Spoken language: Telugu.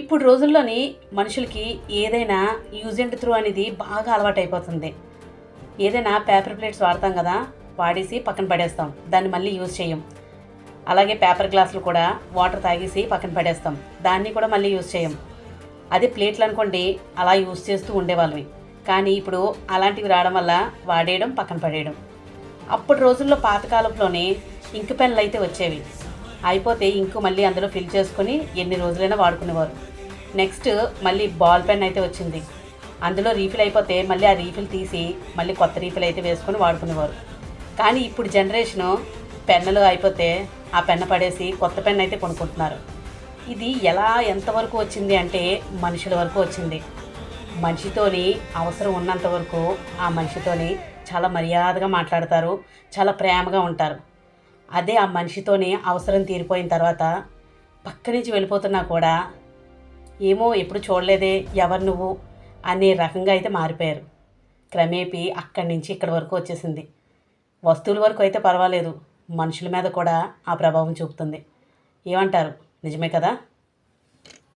ఇప్పుడు రోజుల్లోని మనుషులకి ఏదైనా యూజ్ అండ్ త్రూ అనేది బాగా అలవాటైపోతుంది. ఏదైనా పేపర్ ప్లేట్స్ వాడతాం కదా, వాడేసి పక్కన పడేస్తాం. దాన్ని మళ్ళీ యూజ్ చేయం. అలాగే పేపర్ గ్లాసులు కూడా వాటర్ తాగేసి పక్కన పడేస్తాం. దాన్ని కూడా మళ్ళీ యూజ్ చేయం. అదే ప్లేట్లు అనుకోండి, అలా యూజ్ చేస్తూ ఉండేవాళ్ళవి. కానీ ఇప్పుడు అలాంటివి రావడం వల్ల వాడేయడం, పక్కన పడేయడం. అప్పటి రోజుల్లో పాతకాలంలోనే ఇంకు పెన్నులు అయితే వచ్చేవి. అయిపోతే ఇంకు మళ్ళీ అందులో ఫిల్ చేసుకొని ఎన్ని రోజులైనా వాడుకునేవారు. నెక్స్ట్ మళ్ళీ బాల్ పెన్ అయితే వచ్చింది. అందులో రీఫిల్ అయిపోతే మళ్ళీ ఆ రీఫిల్ తీసి మళ్ళీ కొత్త రీఫిల్ అయితే వేసుకొని వాడుకునేవారు. కానీ ఇప్పుడు జనరేషను పెన్నులు అయిపోతే ఆ పెన్ను పడేసి కొత్త పెన్ను అయితే కొనుక్కుంటున్నారు. ఇది ఎలా ఎంతవరకు వచ్చింది అంటే మనుషుల వరకు వచ్చింది. మనిషితోని అవసరం ఉన్నంత వరకు ఆ మనిషితోని చాలా మర్యాదగా మాట్లాడతారు, చాలా ప్రేమగా ఉంటారు. అదే ఆ మనిషితోని అవసరం తీరిపోయిన తర్వాత పక్క నుంచి వెళ్ళిపోతున్నా కూడా ఏమో ఎప్పుడు చూడలేదే, ఎవరు నువ్వు అనే రకంగా అయితే మారిపోయారు. క్రమేపీ అక్కడి నుంచి ఇక్కడి వరకు వచ్చేసింది. వస్తువుల వరకు అయితే పర్వాలేదు, మనుషుల మీద కూడా ఆ ప్రభావం చూపుతుంది. ఏమంటారు? నిజమే కదా?